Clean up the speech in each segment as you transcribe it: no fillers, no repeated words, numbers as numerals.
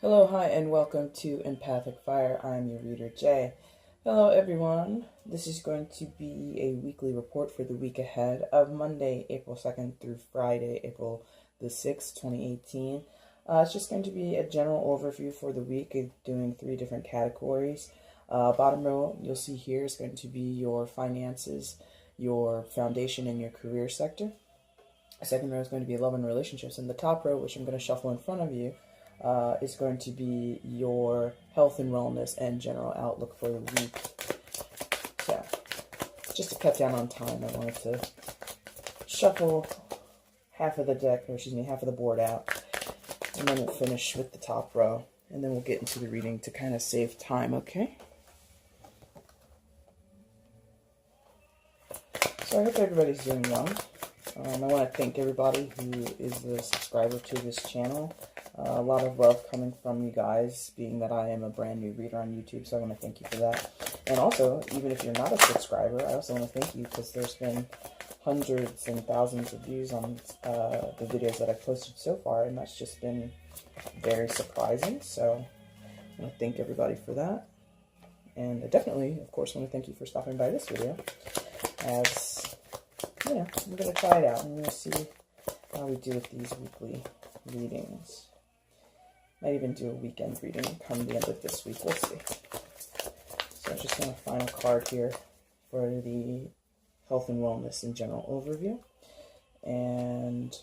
Hello, hi, and welcome to EmpathicFire. I'm your reader, Jay. Hello, everyone. This is going to be a weekly report for the week ahead of Monday, April 2nd through Friday, April the 6th, 2018. It's just going to be a general overview for the week, doing 3 different categories. Bottom row, you'll see here, is going to be your finances, your foundation, and your career sector. Second row is going to be love and relationships, and the top row, which I'm going to shuffle in front of you, is going to be your health and wellness and general outlook for the week. So, just to cut down on time, I wanted to shuffle half of the board out, and then we'll finish with the top row, and then we'll get into the reading to kind of save time, okay? So I hope everybody's doing well. I want to thank everybody who is a subscriber to this channel. A lot of love coming from you guys, being that I am a brand new reader on YouTube, so I want to thank you for that. And also, even if you're not a subscriber, I also want to thank you because there's been hundreds and thousands of views on the videos that I've posted so far, and that's just been very surprising. So I want to thank everybody for that. And I definitely, of course, want to thank you for stopping by this video, as you know, I'm going to try it out. I'm going to see how we do with these weekly readings. Might even do a weekend reading come the end of this week. We'll see. So I'm just going to find a card here for the health and wellness and general overview. And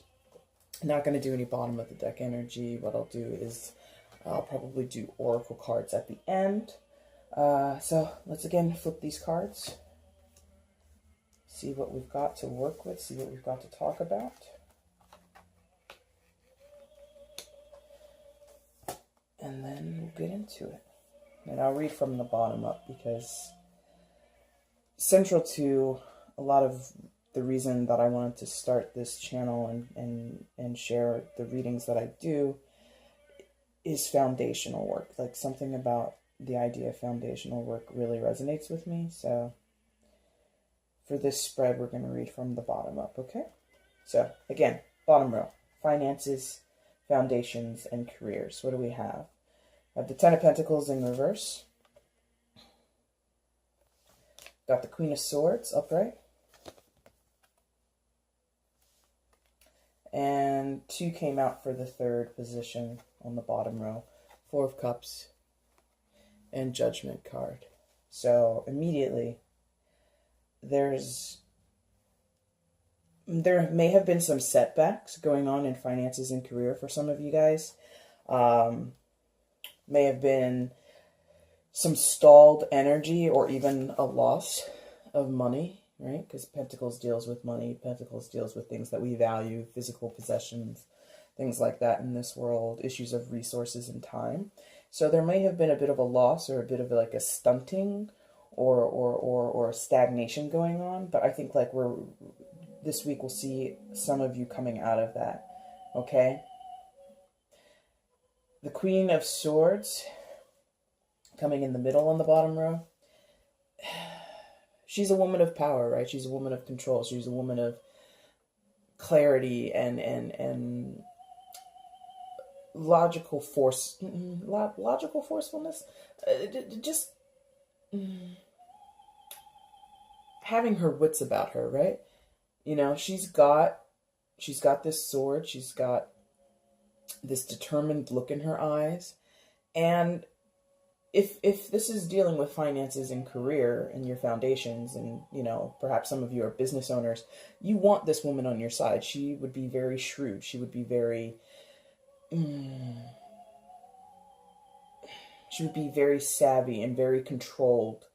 I'm not going to do any bottom of the deck energy. What I'll do is I'll probably do oracle cards at the end. So let's again flip these cards. See what we've got to work with. See what we've got to talk about. And then we'll get into it. And I'll read from the bottom up because central to a lot of the reason that I wanted to start this channel and share the readings that I do is foundational work. Like, something about the idea of foundational work really resonates with me. So for this spread, we're going to read from the bottom up, okay? So again, bottom row, finances, foundations, and careers. What do we have? I have the Ten of Pentacles in reverse. Got the Queen of Swords upright. And 2 came out for the 3rd position on the bottom row. 4 of Cups and Judgment card. So immediately, there may have been some setbacks going on in finances and career for some of you guys. May have been some stalled energy or even a loss of money, right? Because Pentacles deals with money. Pentacles deals with things that we value, physical possessions, things like that in this world, issues of resources and time. So there may have been a bit of a loss or a bit of like a stunting or stagnation going on. But I think like this week we'll see some of you coming out of that, okay? The Queen of Swords coming in the middle on the bottom row. She's a woman of power, right? She's a woman of control. She's a woman of clarity and logical forcefulness. Just having her wits about her, right? You know, she's got this sword. She's got this determined look in her eyes. And if this is dealing with finances and career and your foundations, and, you know, perhaps some of you are business owners, you want this woman on your side. She would be very shrewd. She would be very, she would be very savvy and very controlled,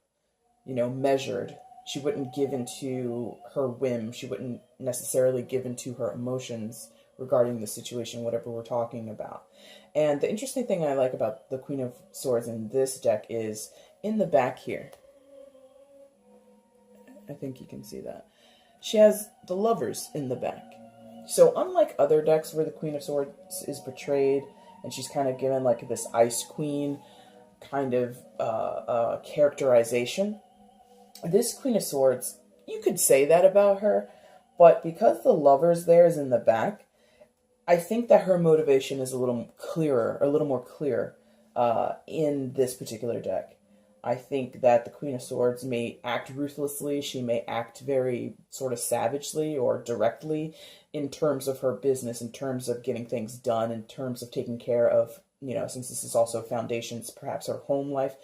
you know, measured. She wouldn't give into her whim. She wouldn't necessarily give into her emotions regarding the situation, whatever we're talking about. And the interesting thing I like about the Queen of Swords in this deck is in the back here. I think you can see that. She has the Lovers in the back. So unlike other decks where the Queen of Swords is portrayed and she's kind of given like this Ice Queen kind of characterization, this Queen of Swords, you could say that about her, but because the Lovers there is in the back, I think that her motivation is a little clearer, a little more clear in this particular deck. I think that the Queen of Swords may act ruthlessly. She may act very sort of savagely or directly in terms of her business, in terms of getting things done, in terms of taking care of, since this is also foundations, perhaps her home life.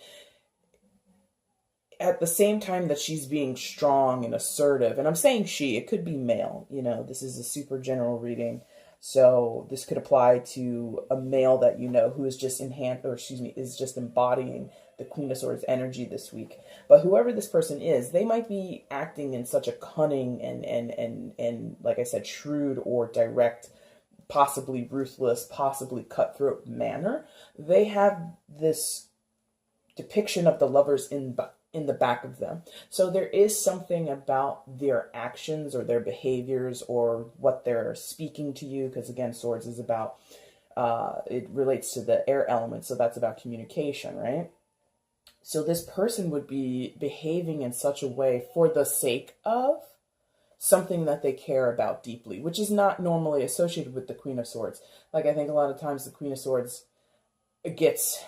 At the same time that she's being strong and assertive, and I'm saying she, it could be male, this is a super general reading. So this could apply to a male that who is just is just embodying the Queen of Swords energy this week. But whoever this person is, they might be acting in such a cunning and like I said, shrewd or direct, possibly ruthless, possibly cutthroat manner. They have this depiction of the lovers in the back of them. So there is something about their actions or their behaviors or what they're speaking to you, because again, swords is about, it relates to the air element, so that's about communication, right? So this person would be behaving in such a way for the sake of something that they care about deeply, which is not normally associated with the Queen of Swords. Like, I think a lot of times the Queen of Swords gets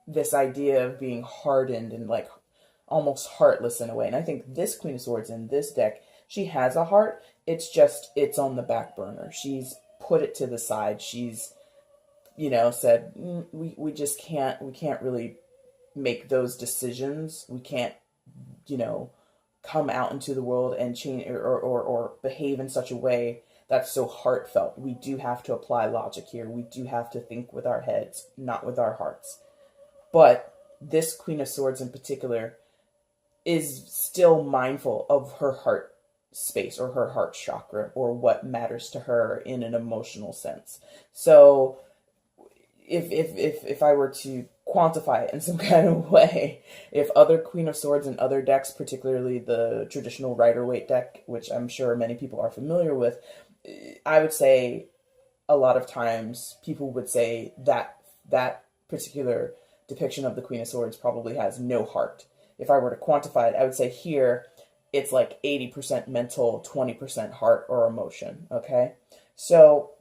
this idea of being hardened and like almost heartless in a way. And I think this Queen of Swords in this deck, she has a heart. It's just, it's on the back burner. She's put it to the side. She's, said, we can't really make those decisions. We can't, come out into the world and change or behave in such a way that's so heartfelt. We do have to apply logic here. We do have to think with our heads, not with our hearts. But this Queen of Swords in particular is still mindful of her heart space or her heart chakra or what matters to her in an emotional sense. So if I were to quantify it in some kind of way, if other Queen of Swords and other decks, particularly the traditional Rider-Waite deck, which I'm sure many people are familiar with, I would say a lot of times people would say that that particular depiction of the Queen of Swords probably has no heart. If I were to quantify it, I would say here it's like 80% mental, 20% heart or emotion, okay? So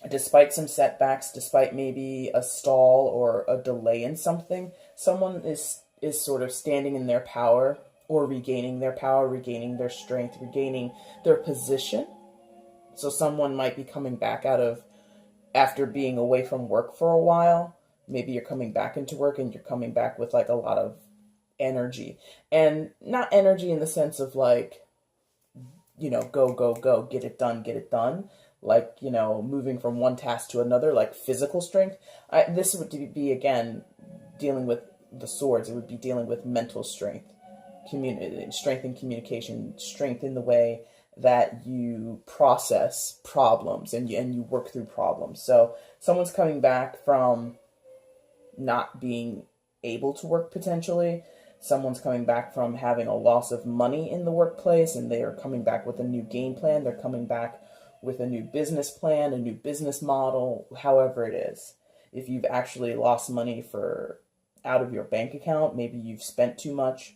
despite some setbacks, despite maybe a stall or a delay in something, someone is sort of standing in their power or regaining their power, regaining their strength, regaining their position. So someone might be coming back after being away from work for a while. Maybe you're coming back into work and you're coming back with like a lot of energy. And not energy in the sense of like, go, get it done. Like, moving from one task to another, like physical strength. This would be, again, dealing with the swords. It would be dealing with mental strength, strength in communication, strength in the way that you process problems and you work through problems. So someone's coming back from not being able to work potentially. Someone's coming back from having a loss of money in the workplace and they are coming back with a new game plan. They're coming back with a new business plan, a new business model, however it is. If you've actually lost money out of your bank account, maybe you've spent too much,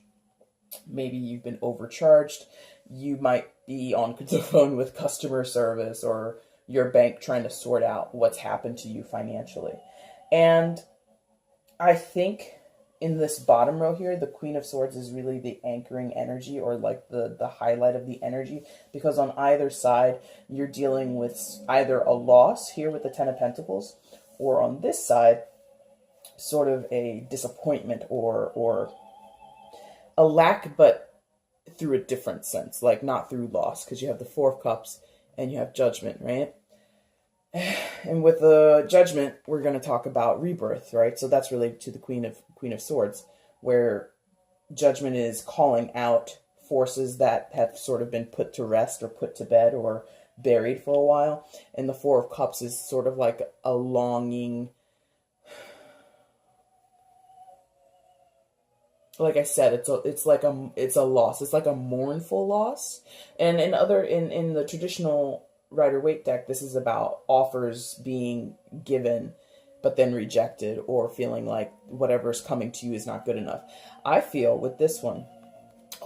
maybe you've been overcharged, you might be on the phone with customer service or your bank trying to sort out what's happened to you financially. And I think in this bottom row here, the Queen of Swords is really the anchoring energy or like the highlight of the energy, because on either side, you're dealing with either a loss here with the Ten of Pentacles, or on this side, sort of a disappointment or a lack, but through a different sense, like not through loss, because you have the Four of Cups and you have Judgment, right? And with the Judgment, we're going to talk about rebirth, right? So that's related to the Queen of Swords, where Judgment is calling out forces that have sort of been put to rest or put to bed or buried for a while. And the Four of Cups is sort of like a longing. Like I said, it's a loss. It's like a mournful loss. And in the traditional Rider-Waite deck, this is about offers being given but then rejected, or feeling like whatever's coming to you is not good enough. I feel with this one,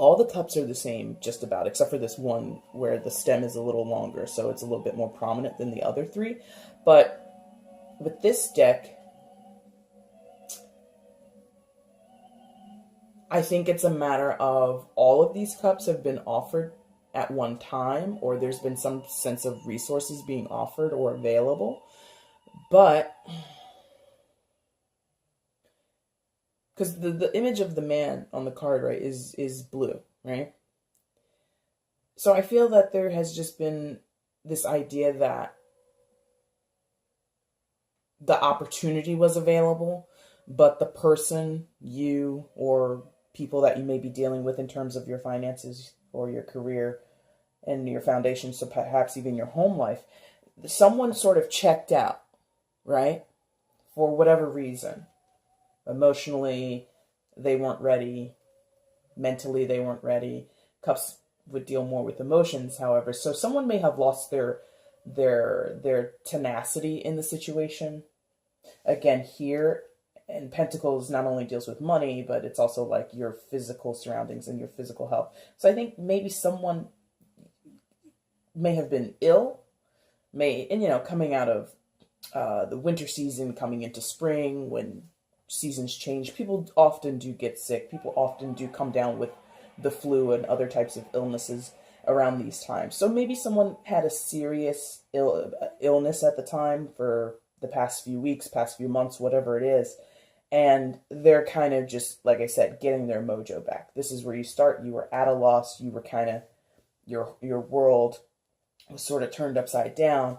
All the cups are the same, just about, except for this one where the stem is a little longer, so it's a little bit more prominent than the other three. But with this deck, I think it's a matter of all of these cups have been offered at one time, or there's been some sense of resources being offered or available. But because the image of the man on the card, right, is blue, right? So I feel that there has just been this idea that the opportunity was available, but the person, you, or people that you may be dealing with in terms of your finances or your career and your foundation, so perhaps even your home life, someone sort of checked out, right? For whatever reason. Emotionally, they weren't ready. Mentally, they weren't ready. Cups would deal more with emotions, however. So someone may have lost their tenacity in the situation. Again, here, and Pentacles not only deals with money, but it's also like your physical surroundings and your physical health. So I think maybe someone may have been ill, coming out of the winter season, coming into spring, when seasons change, people often do get sick. People often do come down with the flu and other types of illnesses around these times. So maybe someone had a serious illness at the time for the past few weeks, past few months, whatever it is. And they're kind of just, like I said, getting their mojo back. This is where you start. You were at a loss. You were kind of, your world was sort of turned upside down.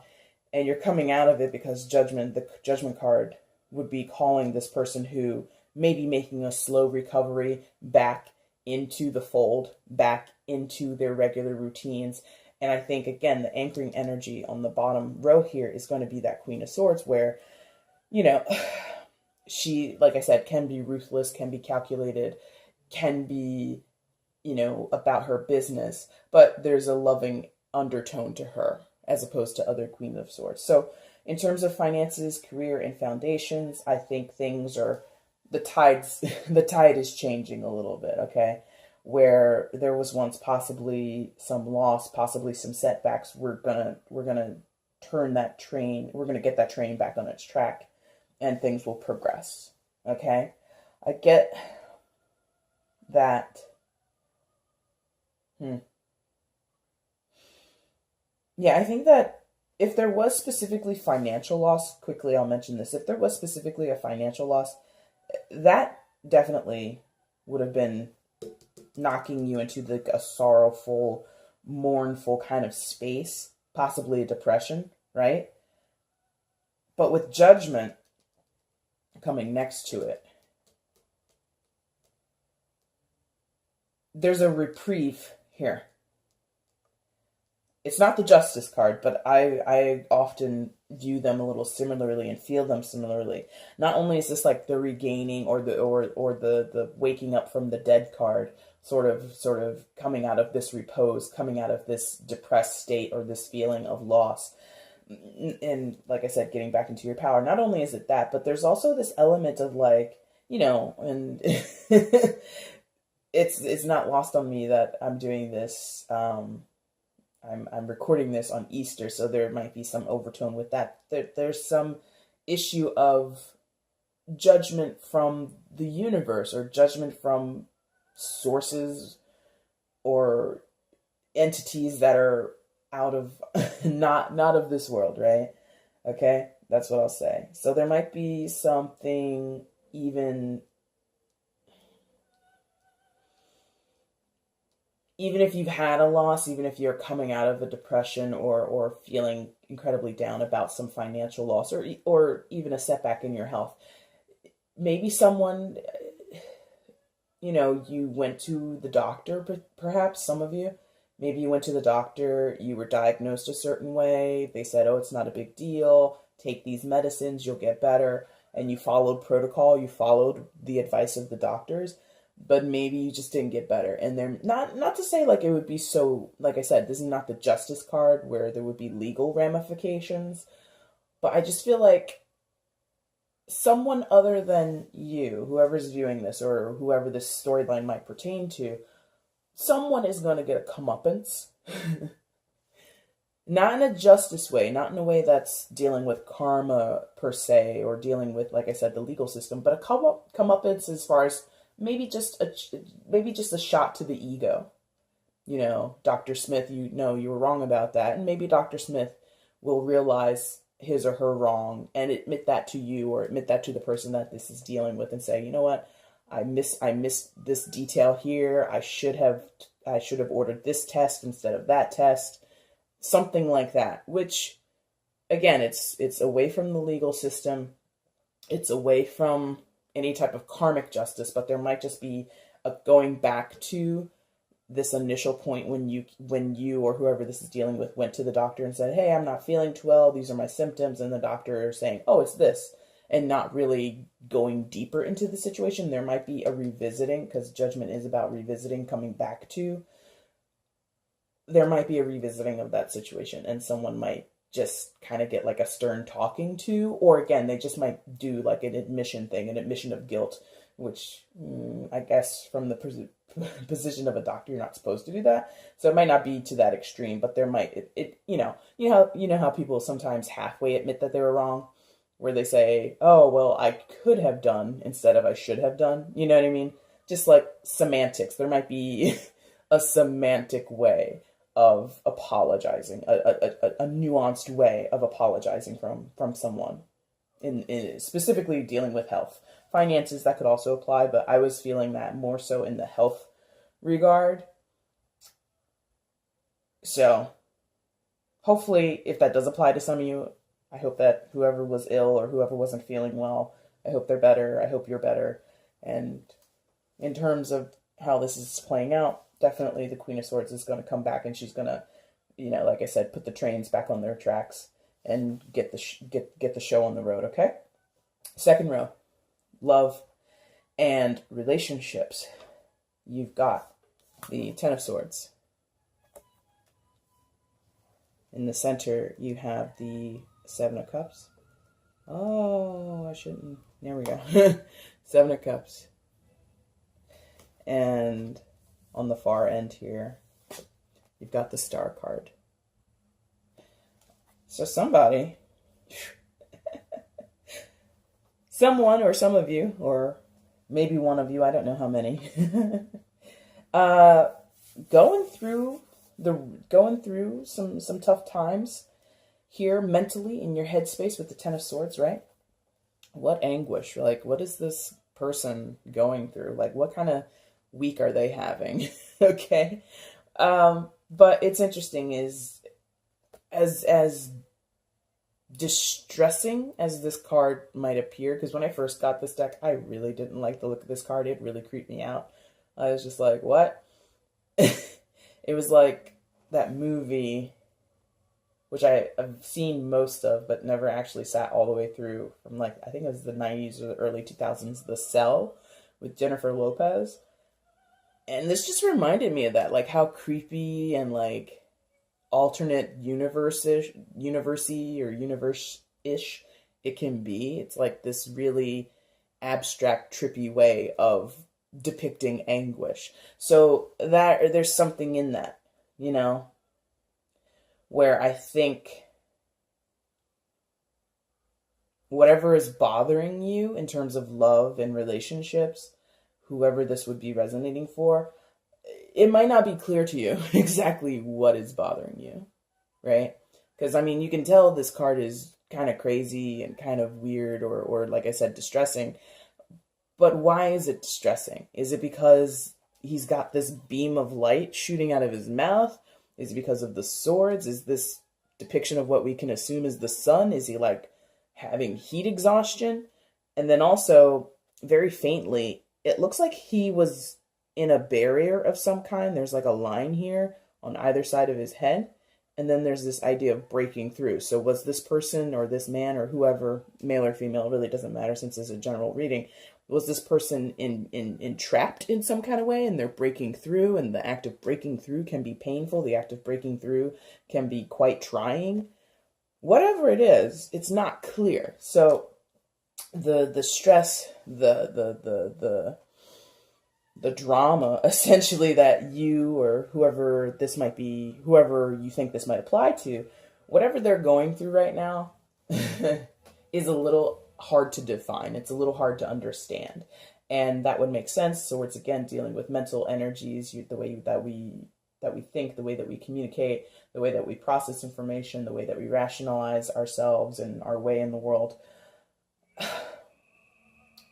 And you're coming out of it because the Judgment card would be calling this person who may be making a slow recovery back into the fold, back into their regular routines. And I think, again, the anchoring energy on the bottom row here is going to be that Queen of Swords where, she, like I said, can be ruthless, can be calculated, can be, about her business, but there's a loving undertone to her as opposed to other Queen of Swords. So in terms of finances, career, and foundations, I think the tide is changing a little bit, okay? Where there was once possibly some loss, possibly some setbacks, we're gonna turn that train, we're gonna get that train back on its track, and things will progress, okay? I get that. Yeah, I think that if there was specifically financial loss, quickly I'll mention this, if there was specifically a financial loss, that definitely would have been knocking you into a sorrowful, mournful kind of space, possibly a depression, right? But with Judgment coming next to it, there's a reprieve here. It's not the Justice card, but I often view them a little similarly and feel them similarly. Not only is this like the regaining or the waking up from the dead card, sort of coming out of this repose, coming out of this depressed state or this feeling of loss, and like I said, getting back into your power. Not only is it that, but there's also this element of like, and it's not lost on me that I'm doing this. I'm recording this on Easter, so there might be some overtone with that. There's some issue of judgment from the universe, or judgment from sources or entities that are out of not of this world, right? Okay, that's what I'll say. So there might be something even if you've had a loss, even if you're coming out of a depression or feeling incredibly down about some financial loss or even a setback in your health, maybe someone, you went to the doctor, perhaps some of you, maybe you went to the doctor, you were diagnosed a certain way, they said, oh, it's not a big deal, take these medicines, you'll get better, and you followed protocol, you followed the advice of the doctors, but maybe you just didn't get better. And they're not to say like it would be so, like I said, this is not the Justice card where there would be legal ramifications, but I just feel like someone other than you, whoever's viewing this or whoever this storyline might pertain to, someone is going to get a comeuppance. Not in a justice way, not in a way that's dealing with karma per se, or dealing with, like I said, the legal system, but a comeuppance as far as maybe just a shot to the ego. You know, Dr. Smith, you know you were wrong about that, and maybe Dr. Smith will realize his or her wrong and admit that to you, or admit that to the person that this is dealing with, and say, you know what, I missed this detail here. I should have ordered this test instead of that test. Something like that, which, again, it's away from the legal system. It's away from any type of karmic justice, but there might just be a going back to this initial point when you or whoever this is dealing with went to the doctor and said, hey, I'm not feeling too well, these are my symptoms, and the doctor is saying, oh, it's this, and not really going deeper into the situation. There might be a revisiting, because judgment is about revisiting, coming back to. There might be a revisiting of that situation, and someone might just kind of get like a stern talking to, or again, they just might do like an admission thing, an admission of guilt, which I guess from the position of a doctor, you're not supposed to do that. So it might not be to that extreme, but there might, you know how people sometimes halfway admit that they were wrong, where they say, oh, well, I could have done instead of I should have done. You know what I mean? Just like semantics. There might be a semantic way of apologizing, a nuanced way of apologizing from someone, in specifically dealing with health. Finances, that could also apply, but I was feeling that more so in the health regard. So hopefully, if that does apply to some of you, I hope that whoever was ill or whoever wasn't feeling well, I hope they're better. I hope you're better. And in terms of how this is playing out, definitely the Queen of Swords is going to come back, and she's going to, you know, like I said, put the trains back on their tracks and get the show on the road, okay? Second row, love and relationships. You've got the Ten of Swords. In the center, you have the Seven of Cups. Oh, I shouldn't. There we go. Seven of Cups. And on the far end here, you've got the Star card. So somebody, someone or some of you, or maybe one of you, I don't know how many, going through some tough times here mentally in your headspace with the Ten of Swords, right? What anguish, like what is this person going through? Like what kind of week are they having? Okay. But it's interesting is as distressing as this card might appear, because when I first got this deck, I really didn't like the look of this card. It really creeped me out. I was just like, what? It was like that movie, which I've seen most of, but never actually sat all the way through, from like, I think it was the 90s or the early 2000s, The Cell with Jennifer Lopez. And this just reminded me of that, like how creepy and like alternate universe-ish it can be. It's like this really abstract, trippy way of depicting anguish. So that there's something in that, you know, where I think whatever is bothering you in terms of love and relationships, whoever this would be resonating for, it might not be clear to you exactly what is bothering you, right? Because, I mean, you can tell this card is kind of crazy and kind of weird, or like I said, distressing. But why is it distressing? Is it because he's got this beam of light shooting out of his mouth? Is it because of the swords? Is this depiction of what we can assume is the sun? Is he like having heat exhaustion? And then also, very faintly, it looks like he was in a barrier of some kind. There's like a line here on either side of his head. And then there's this idea of breaking through. So was this person or this man or whoever, male or female, really doesn't matter since it's a general reading, was this person entrapped in some kind of way and they're breaking through, and the act of breaking through can be painful. The act of breaking through can be quite trying. Whatever it is, it's not clear. So the stress, the the drama, essentially, that you or whoever this might be, whoever you think this might apply to, whatever they're going through right now is a little hard to define. It's a little hard to understand. And that would make sense. So it's, again, dealing with mental energies, the way that we think, the way that we communicate, the way that we process information, the way that we rationalize ourselves and our way in the world.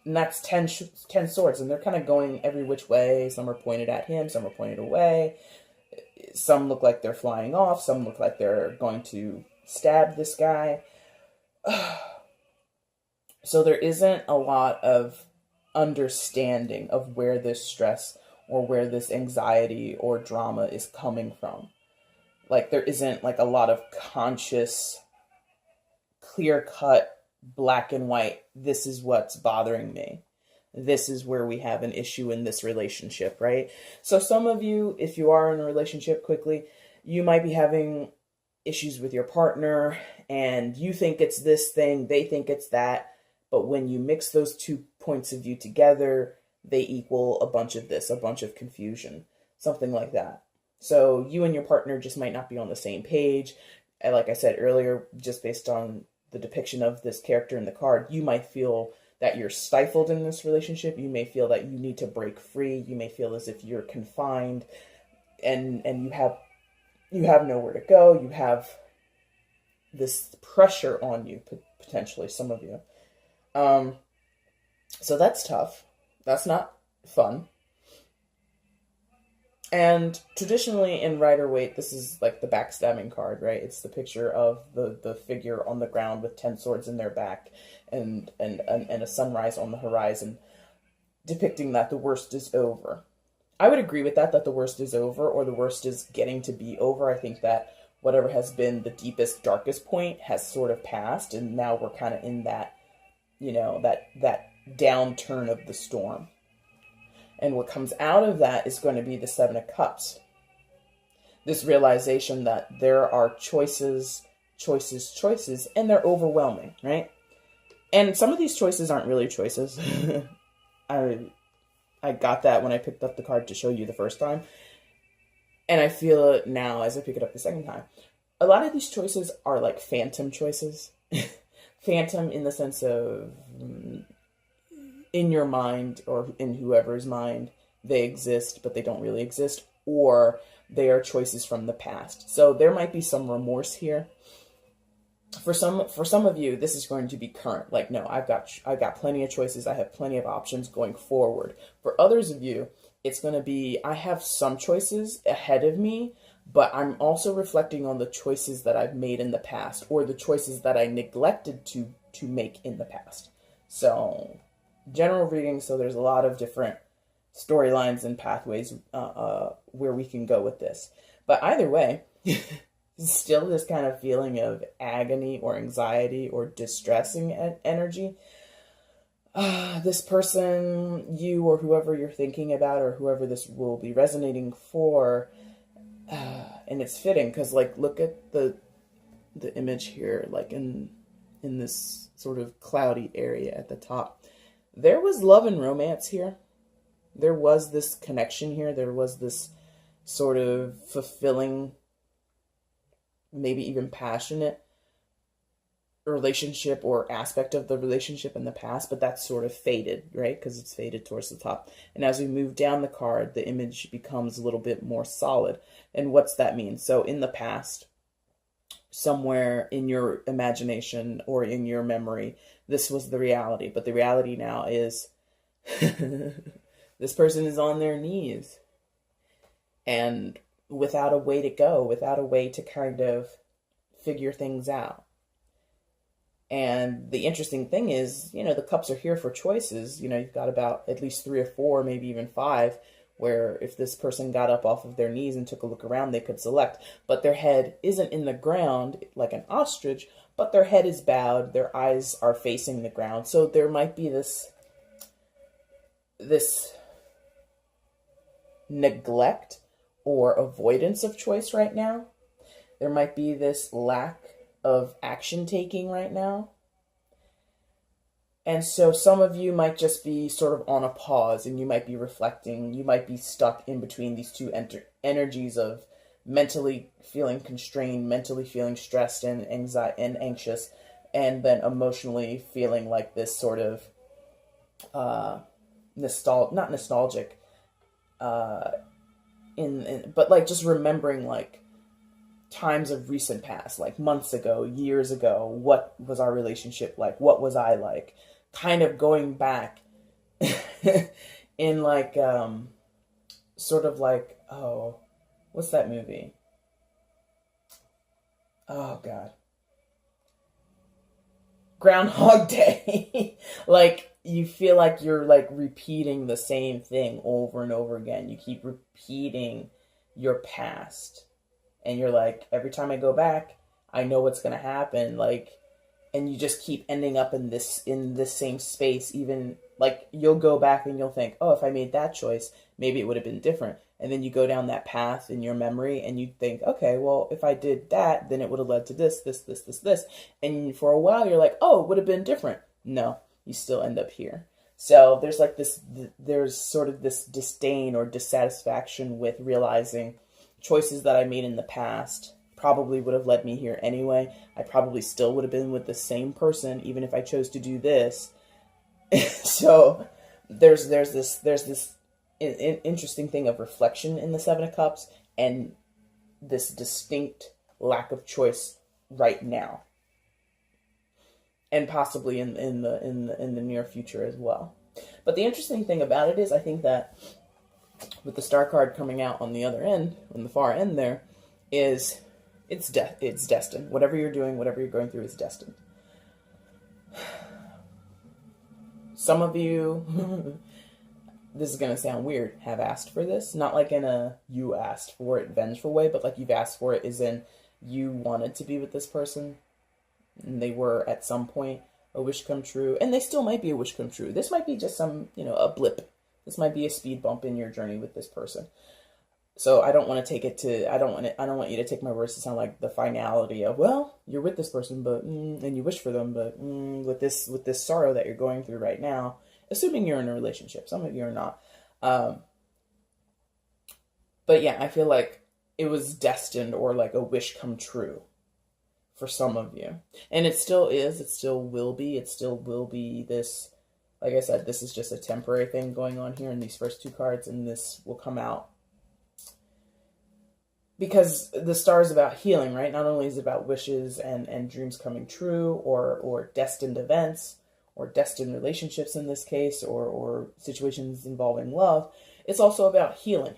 And that's 10 swords, and they're kind of going every which way. Some are pointed at him, some are pointed away. Some look like they're flying off, some look like they're going to stab this guy. So there isn't a lot of understanding of where this stress or where this anxiety or drama is coming from. Like, there isn't like a lot of conscious, clear-cut, black and white, this is what's bothering me. This is where we have an issue in this relationship, right? So some of you, if you are in a relationship quickly, you might be having issues with your partner, and you think it's this thing, they think it's that, but when you mix those 2 points of view together, they equal a bunch of this, a bunch of confusion, something like that. So you and your partner just might not be on the same page. And like I said earlier, just based on the depiction of this character in the card, you might feel that you're stifled in this relationship. You may feel that you need to break free. You may feel as if you're confined and you have nowhere to go. You have this pressure on you, potentially, some of you. So that's tough. That's not fun. And traditionally in Rider-Waite, this is like the backstabbing card, right? It's the picture of the figure on the ground with 10 swords in their back and a sunrise on the horizon, depicting that the worst is over. I would agree with that the worst is over, or the worst is getting to be over. I think that whatever has been the deepest, darkest point has sort of passed, and now we're kind of in that, that downturn of the storm. And what comes out of that is going to be the 7 of Cups. This realization that there are choices, and they're overwhelming, right? And some of these choices aren't really choices. I got that when I picked up the card to show you the first time. And I feel it now as I pick it up the second time. A lot of these choices are like phantom choices. Phantom in the sense of in your mind or in whoever's mind, they exist, but they don't really exist, or they are choices from the past. So there might be some remorse here. For some of you, this is going to be current. Like, no, I've got plenty of choices. I have plenty of options going forward. For others of you, it's going to be, I have some choices ahead of me, but I'm also reflecting on the choices that I've made in the past, or the choices that I neglected to make in the past. So general reading, so there's a lot of different storylines and pathways where we can go with this. But either way, still this kind of feeling of agony or anxiety or distressing energy. This person, you or whoever you're thinking about, or whoever this will be resonating for, and it's fitting because, like, look at the image here, like in this sort of cloudy area at the top. There was love and romance here. There was this connection here. There was this sort of fulfilling, maybe even passionate relationship or aspect of the relationship in the past, but that's sort of faded, right? Because it's faded towards the top. And as we move down the card, the image becomes a little bit more solid. And what's that mean? So in the past, somewhere in your imagination or in your memory, this was the reality. But the reality now is this person is on their knees and without a way to go, without a way to kind of figure things out. And the interesting thing is, the cups are here for choices. You've got about at least 3 or 4, maybe even 5, where if this person got up off of their knees and took a look around, they could select. But their head isn't in the ground like an ostrich, but their head is bowed, their eyes are facing the ground. So there might be this neglect or avoidance of choice right now. There might be this lack of action taking right now. And so some of you might just be sort of on a pause, and you might be reflecting. You might be stuck in between these two energies of mentally feeling constrained, mentally feeling stressed and anxious, and then emotionally feeling like this sort of not nostalgic, but like just remembering like times of recent past, like months ago, years ago. What was our relationship like? What was I like? Kind of going back in like sort of like, oh, what's that movie? Oh God, Groundhog Day. Like you feel like you're like repeating the same thing over and over again. You keep repeating your past, and you're like, every time I go back, I know what's going to happen. Like, and you just keep ending up in this same space. Even like you'll go back and you'll think, oh, if I made that choice, maybe it would have been different. And then you go down that path in your memory and you think, okay, well, if I did that, then it would have led to this. And for a while you're like, oh, it would have been different. No, you still end up here. So there's like there's sort of this disdain or dissatisfaction with realizing choices that I made in the past probably would have led me here anyway. I probably still would have been with the same person even if I chose to do this. So there's this interesting thing of reflection in the Seven of Cups and this distinct lack of choice right now, and possibly in the near future as well. But the interesting thing about it is, I think that with the Star card coming out on the other end, on the far end there, is it's destined. Whatever you're doing, whatever you're going through is destined. Some of you, this is going to sound weird, have asked for this. Not like in a you asked for it vengeful way, but like you've asked for it as in you wanted to be with this person, and they were at some point a wish come true, and they still might be a wish come true. This might be just some, a blip. This might be a speed bump in your journey with this person. So I don't want to take it to, I don't want you to take my words to sound like the finality of, well, you're with this person, but, and you wish for them, but with this sorrow that you're going through right now, assuming you're in a relationship. Some of you are not. But yeah, I feel like it was destined, or like a wish come true for some of you. And it still is, it still will be this, like I said, this is just a temporary thing going on here in these first two cards, and this will come out. Because the Star is about healing, right? Not only is it about wishes and dreams coming true, or destined events, or destined relationships in this case, or situations involving love, it's also about healing.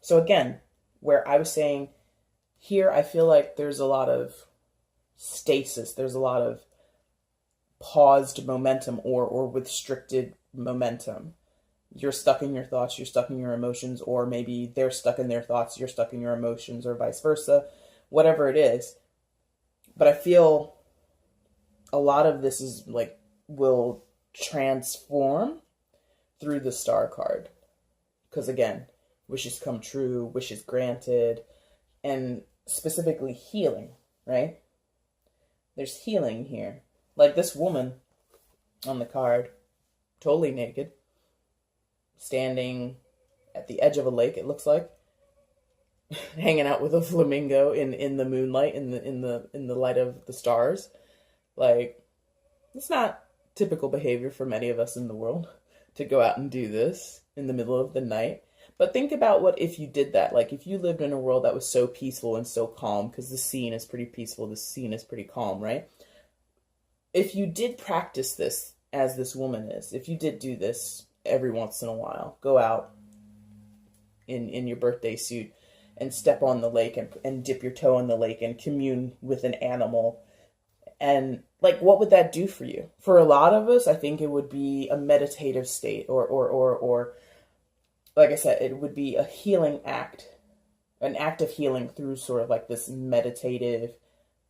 So again, where I was saying here, I feel like there's a lot of stasis, there's a lot of paused momentum or restricted momentum. You're stuck in your thoughts, you're stuck in your emotions, or maybe they're stuck in their thoughts, you're stuck in your emotions, or vice versa, whatever it is. But I feel a lot of this is like, will transform through the Star card. Because again, wishes come true, wishes granted, and specifically healing, right? There's healing here. Like this woman on the card, totally naked, standing at the edge of a lake, it looks like, hanging out with a flamingo in the moonlight, in the light of the stars. Like, it's not typical behavior for many of us in the world to go out and do this in the middle of the night. But think about what if you did that. Like, if you lived in a world that was so peaceful and so calm, because the scene is pretty peaceful, the scene is pretty calm, right? If you did practice this as this woman is, if you did do this every once in a while, go out in your birthday suit and step on the lake and dip your toe in the lake and commune with an animal, and like, what would that do for you? For a lot of us, I think it would be a meditative state, or like I said, it would be a healing act, an act of healing through sort of like this meditative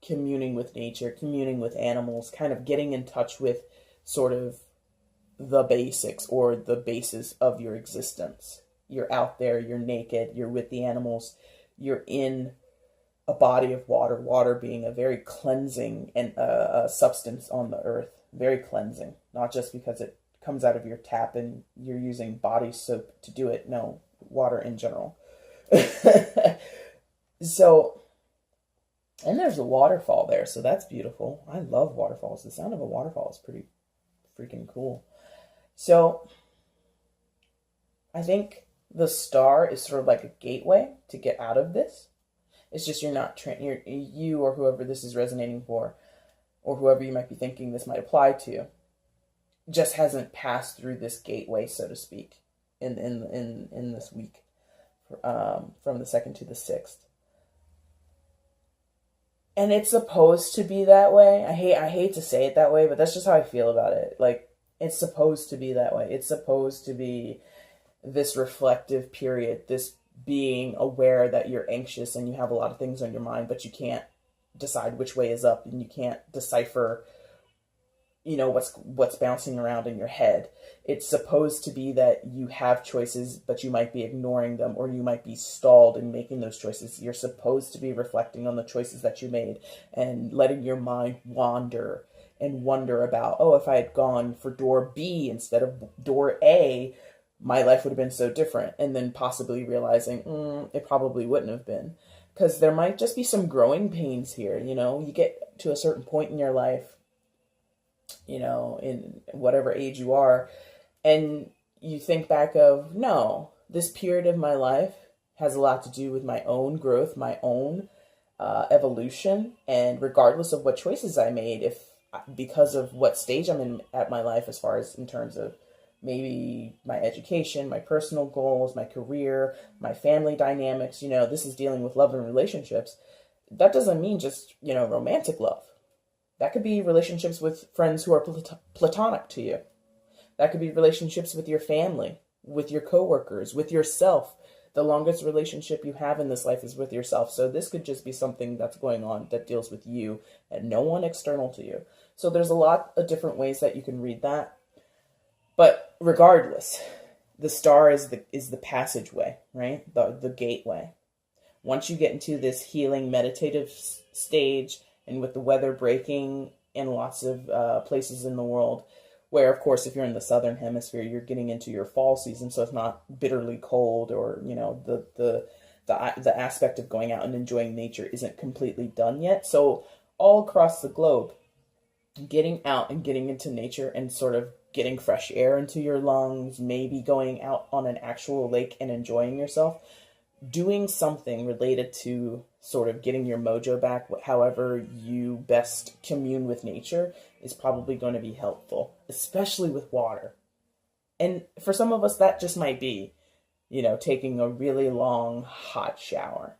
communing with nature, communing with animals, kind of getting in touch with sort of the basics or the basis of your existence. You're out there, you're naked, you're with the animals, you're in a body of water, water being a very cleansing and substance on the earth very cleansing. Not just because it comes out of your tap and you're using body soap to do it. No, water in general. So, and there's a waterfall there, so that's beautiful. I love waterfalls. The sound of a waterfall is pretty freaking cool. So, I think the star is sort of like a gateway to get out of this. It's just you or whoever this is resonating for, or whoever you might be thinking this might apply to, just hasn't passed through this gateway, so to speak, in this week, from the 2nd to the 6th. And it's supposed to be that way. I hate to say it that way, but that's just how I feel about it. Like, it's supposed to be that way. It's supposed to be this reflective period, this being aware that you're anxious and you have a lot of things on your mind, but you can't decide which way is up, and you can't decipher, what's bouncing around in your head. It's supposed to be that you have choices, but you might be ignoring them, or you might be stalled in making those choices. You're supposed to be reflecting on the choices that you made and letting your mind wander and wonder about, oh, if I had gone for door B instead of door A, my life would have been so different. And then possibly realizing, it probably wouldn't have been. Because there might just be some growing pains here. You get to a certain point in your life, in whatever age you are, and you think back of, no, this period of my life has a lot to do with my own growth, my own evolution. And regardless of what choices I made, because of what stage I'm in at my life, as far as in terms of maybe my education, my personal goals, my career, my family dynamics, this is dealing with love and relationships. That doesn't mean just, romantic love. That could be relationships with friends who are platonic to you. That could be relationships with your family, with your coworkers, with yourself. The longest relationship you have in this life is with yourself. So this could just be something that's going on that deals with you and no one external to you. So there's a lot of different ways that you can read that. But regardless, the star is the passageway, right? The gateway. Once you get into this healing meditative stage, and with the weather breaking in lots of places in the world, where, of course, if you're in the southern hemisphere, you're getting into your fall season, so it's not bitterly cold, or the aspect of going out and enjoying nature isn't completely done yet. So all across the globe, getting out and getting into nature and sort of getting fresh air into your lungs, maybe going out on an actual lake and enjoying yourself, doing something related to sort of getting your mojo back, however you best commune with nature, is probably going to be helpful, especially with water. And for some of us, that just might be, taking a really long hot shower,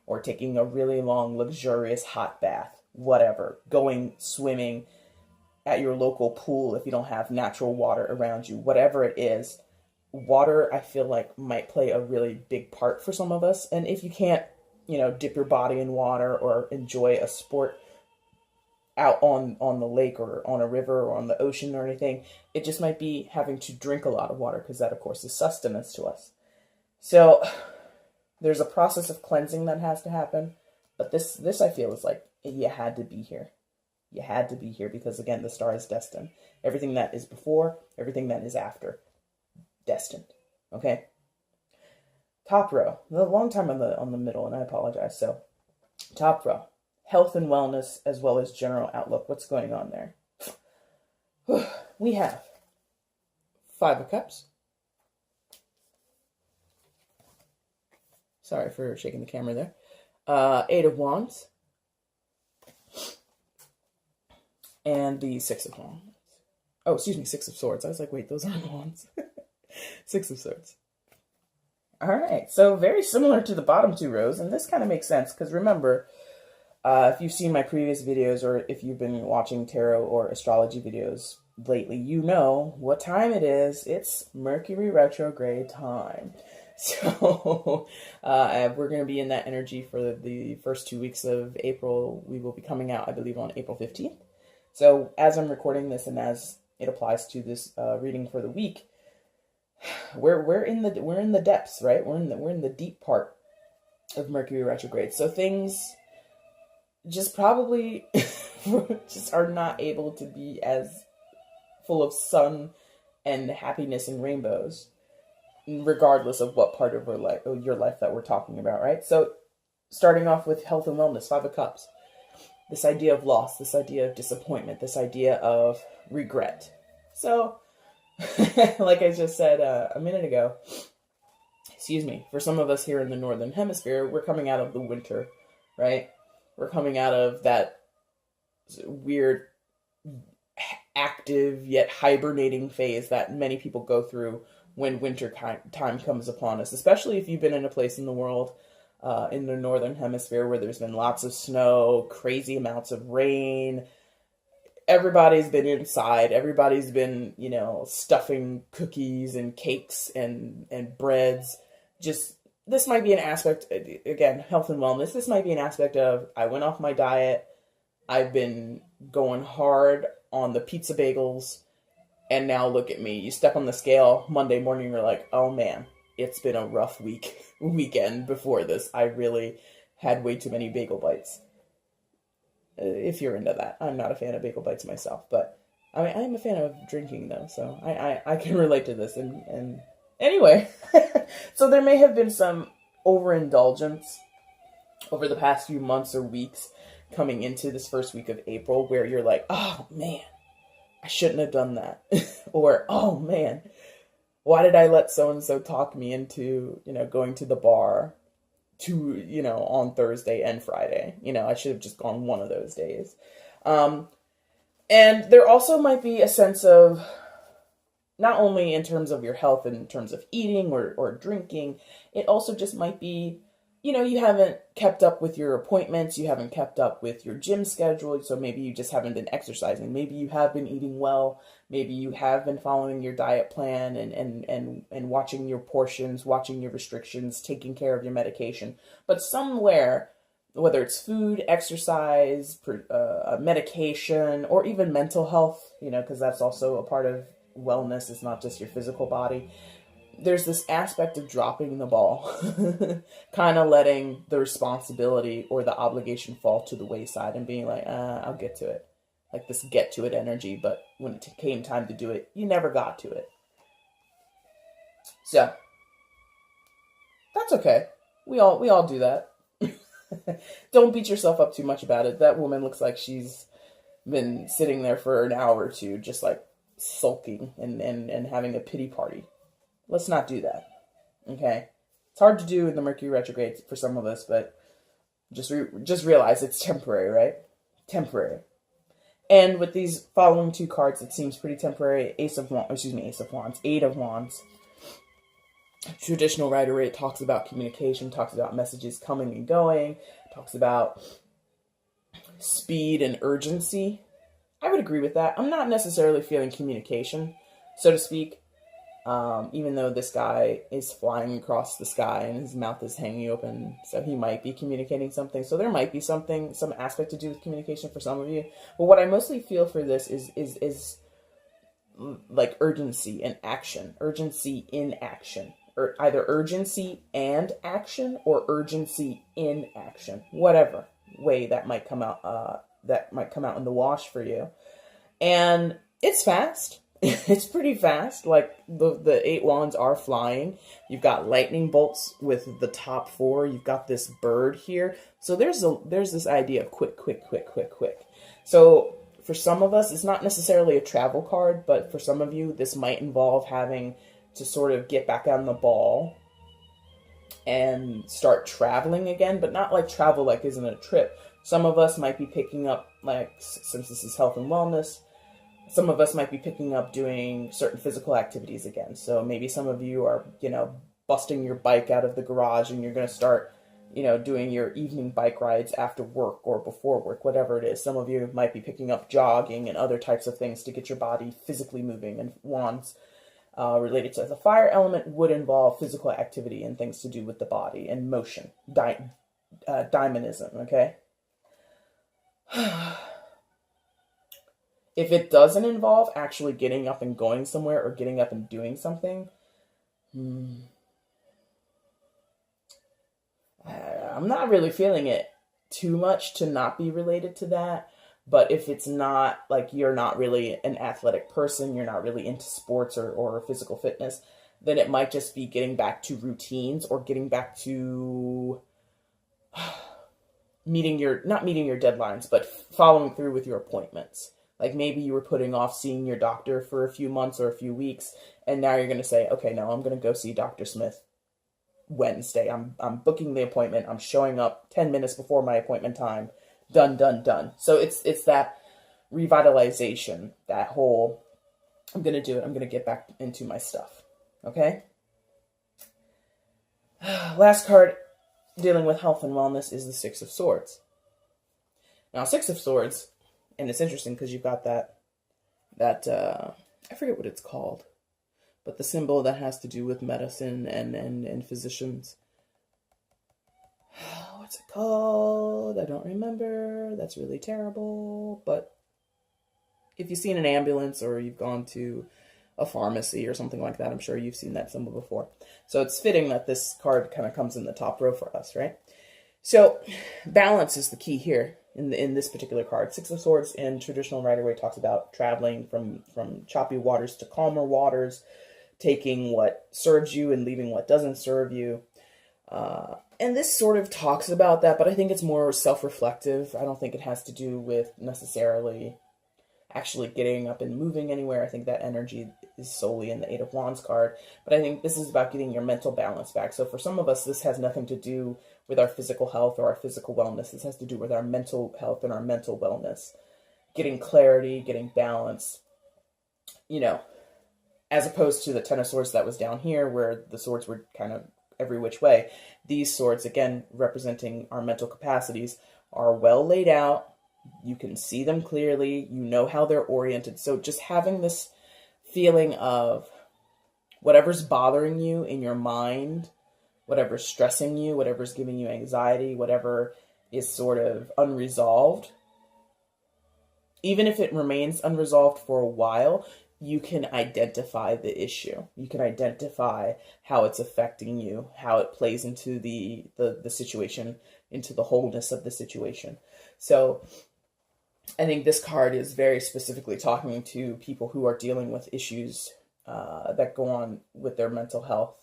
or taking a really long luxurious hot bath, whatever, going swimming at your local pool if you don't have natural water around you, whatever it is. Water, I feel like, might play a really big part for some of us. And if you can't, dip your body in water or enjoy a sport out on the lake or on a river or on the ocean or anything, it just might be having to drink a lot of water, because that, of course, is sustenance to us. So there's a process of cleansing that has to happen. But this I feel is like, you had to be here. You had to be here because, again, the star is destined. Everything that is before, everything that is after. Destined. Okay? Top row. A long time on the middle, and I apologize. So, top row. Health and wellness, as well as general outlook. What's going on there? We have 5 of Cups. Sorry for shaking the camera there. 8 of Wands. And the 6 of Wands. Oh, excuse me, 6 of Swords. I was like, wait, those aren't Wands. 6 of Swords. All right, so very similar to the bottom 2 rows, and this kind of makes sense, because remember, if you've seen my previous videos, or if you've been watching tarot or astrology videos lately, you know what time it is. It's Mercury retrograde time. So we're going to be in that energy for the first 2 weeks of April. We will be coming out, I believe, on April 15th. So as I'm recording this, and as it applies to this reading for the week, we're in the depths, right? We're in the deep part of Mercury retrograde. So things just probably just are not able to be as full of sun and happiness and rainbows, regardless of what part of your life that we're talking about, right? So starting off with health and wellness, Five of Cups. This idea of loss, this idea of disappointment, this idea of regret. So, like I just said a minute ago, excuse me, for some of us here in the Northern Hemisphere, we're coming out of the winter, right? We're coming out of that weird, active yet hibernating phase that many people go through when winter time comes upon us, especially if you've been in a place in the world, in the Northern Hemisphere, where there's been lots of snow, crazy amounts of rain. Everybody's been inside. Everybody's been, stuffing cookies and cakes and breads. Just, this might be an aspect, again, health and wellness. This might be an aspect of, I went off my diet. I've been going hard on the pizza bagels. And now look at me. You step on the scale Monday morning, you're like, oh man, it's been a rough weekend before this. I really had way too many bagel bites. If you're into that. I'm not a fan of bagel bites myself, but I mean, I'm a fan of drinking though, so I can relate to this. And anyway, so there may have been some overindulgence over the past few months or weeks coming into this first week of April where you're like, oh man, I shouldn't have done that. Or, oh man, why did I let so-and-so talk me into, going to the bar on Thursday and Friday? I should have just gone one of those days. And there also might be a sense of, not only in terms of your health, in terms of eating or drinking, it also just might be, you haven't kept up with your appointments, you haven't kept up with your gym schedule, so maybe you just haven't been exercising. Maybe you have been eating well, maybe you have been following your diet plan and watching your portions, watching your restrictions, taking care of your medication. But somewhere, whether it's food, exercise, medication, or even mental health, because that's also a part of wellness. It's not just your physical body. There's this aspect of dropping the ball, kind of letting the responsibility or the obligation fall to the wayside and being like, I'll get to it. Like this get to it energy, but when it came time to do it, you never got to it. So, that's okay. We all do that. Don't beat yourself up too much about it. That woman looks like she's been sitting there for an hour or two, just like sulking and having a pity party. Let's not do that, okay? It's hard to do in the Mercury retrograde for some of us, but just realize it's temporary, right? Temporary. And with these following two cards, it seems pretty temporary. Eight of Wands. Traditional Rider-Waite talks about communication, talks about messages coming and going, talks about speed and urgency. I would agree with that. I'm not necessarily feeling communication, so to speak. Even though this guy is flying across the sky and his mouth is hanging open, so he might be communicating something. So there might be some aspect to do with communication for some of you. But what I mostly feel for this is like urgency and action, urgency in action, or either urgency and action or urgency in action, whatever way that might come out in the wash for you. And it's fast. It's pretty fast. Like the 8 wands are flying. You've got lightning bolts with the top 4. You've got this bird here. So there's this idea of quick. So for some of us, it's not necessarily a travel card, but for some of you, this might involve having to sort of get back on the ball and start traveling again, but not like travel like isn't a trip. Some of us might be picking up, like, since this is health and wellness, some of us might be picking up doing certain physical activities again. So maybe some of you are, busting your bike out of the garage and you're going to start, doing your evening bike rides after work or before work, whatever it is. Some of you might be picking up jogging and other types of things to get your body physically moving. And wands related to the fire element would involve physical activity and things to do with the body and motion. Dynamism, okay? If it doesn't involve actually getting up and going somewhere or getting up and doing something, I'm not really feeling it too much to not be related to that. But if it's not, like, you're not really an athletic person, you're not really into sports or physical fitness, then it might just be getting back to routines or getting back to not meeting your deadlines, but following through with your appointments. Like maybe you were putting off seeing your doctor for a few months or a few weeks, and now you're going to say, okay, no, I'm going to go see Dr. Smith Wednesday. I'm booking the appointment. I'm showing up 10 minutes before my appointment time. Done, done, done. So it's that revitalization, that whole, I'm going to do it. I'm going to get back into my stuff. Okay? Last card dealing with health and wellness is the Six of Swords. Now, Six of Swords, and it's interesting because you've got that I forget what it's called, but the symbol that has to do with medicine and physicians. What's it called? I don't remember. That's really terrible. But if you've seen an ambulance or you've gone to a pharmacy or something like that, I'm sure you've seen that symbol before. So it's fitting that this card kind of comes in the top row for us, right? So balance is the key here in this particular card. Six of Swords in traditional Rider-Waite talks about traveling from choppy waters to calmer waters, taking what serves you and leaving what doesn't serve you. And this sort of talks about that, but I think it's more self-reflective. I don't think it has to do with necessarily actually getting up and moving anywhere. I think that energy is solely in the Eight of Wands card. But I think this is about getting your mental balance back. So for some of us, this has nothing to do with our physical health or our physical wellness. This has to do with our mental health and our mental wellness. Getting clarity, getting balance, you know, as opposed to the Ten of Swords that was down here where the swords were kind of every which way. These swords, again, representing our mental capacities, are well laid out. You can see them clearly. You know how they're oriented. So just having this feeling of whatever's bothering you in your mind, whatever's stressing you, whatever's giving you anxiety, whatever is sort of unresolved, even if it remains unresolved for a while, you can identify the issue. You can identify how it's affecting you, how it plays into the situation, into the wholeness of the situation. So I think this card is very specifically talking to people who are dealing with issues that go on with their mental health.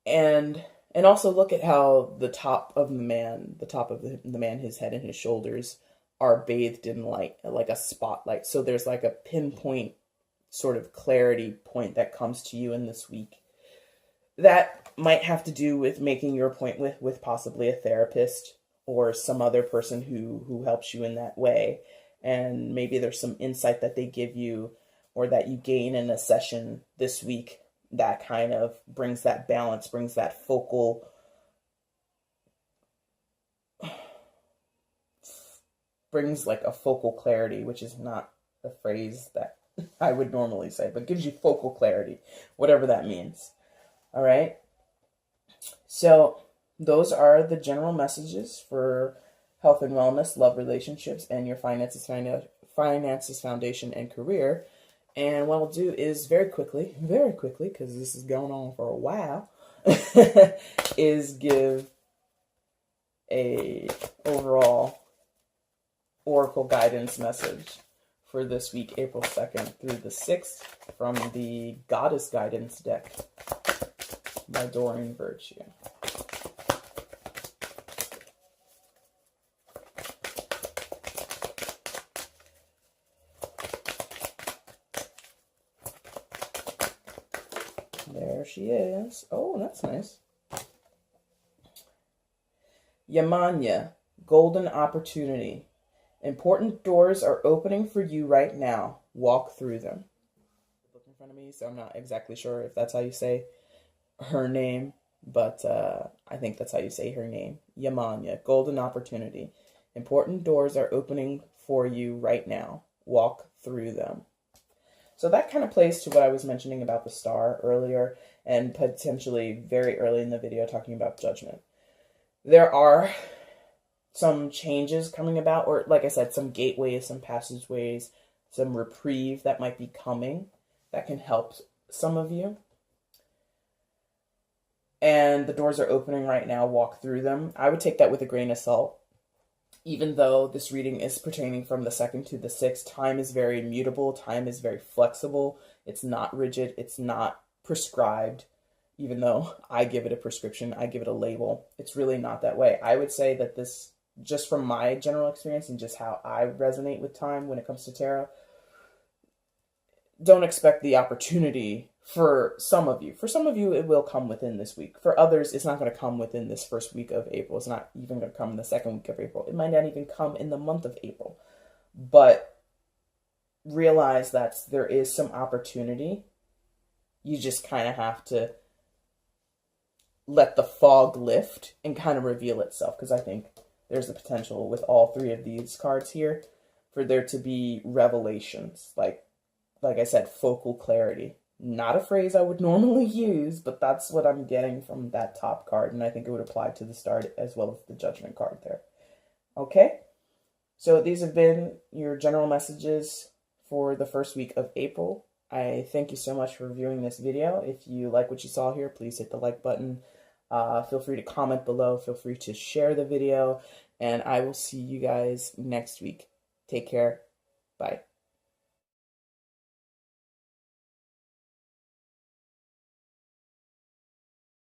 And also look at how the top of the man, his head and his shoulders are bathed in light, like a spotlight. So there's like a pinpoint sort of clarity point that comes to you in this week. That might have to do with making your appointment with possibly a therapist or some other person who helps you in that way. And maybe there's some insight that they give you or that you gain in a session this week that kind of brings that balance, brings that brings like a focal clarity, which is not the phrase that I would normally say, but gives you focal clarity, whatever that means. All right. So those are the general messages for health and wellness, love, relationships, and your finances, foundation, and career. And what I'll do is very quickly, because this is going on for a while, is give a overall oracle guidance message for this week, April 2nd through the 6th, from the Goddess Guidance deck by Doreen Virtue. There she is. Oh, that's nice. Yamanya, golden opportunity. Important doors are opening for you right now. Walk through them. Look in front of me, so I'm not exactly sure if that's how you say her name, but I think that's how you say her name. Yamanya, golden opportunity. Important doors are opening for you right now. Walk through them. So that kind of plays to what I was mentioning about the star earlier, and potentially very early in the video talking about judgment. There are some changes coming about, or like I said, some gateways, some passageways, some reprieve that might be coming that can help some of you. And the doors are opening right now. Walk through them. I would take that with a grain of salt. even though this reading is pertaining from the 2nd to the 6th, time is very mutable, time is very flexible. It's not rigid, it's not prescribed. Even though I give it a prescription, I give it a label, it's really not that way. I would say that this, just from my general experience and just how I resonate with time when it comes to tarot, don't expect the opportunity for some of you. For some of you, it will come within this week. For others, it's not going to come within this first week of April. It's not even going to come in the second week of April. It might not even come in the month of April. But realize that there is some opportunity. You just kind of have to let the fog lift and kind of reveal itself, because I think there's the potential with all 3 of these cards here for there to be revelations, like I said, focal clarity. Not a phrase I would normally use, but that's what I'm getting from that top card, and I think it would apply to the start as well as the Judgment card there. Okay, so these have been your general messages for the first week of April. I thank you so much for viewing this video. If you like what you saw here, please hit the like button. Feel free to comment below. Feel free to share the video. And I will see you guys next week. Take care. Bye.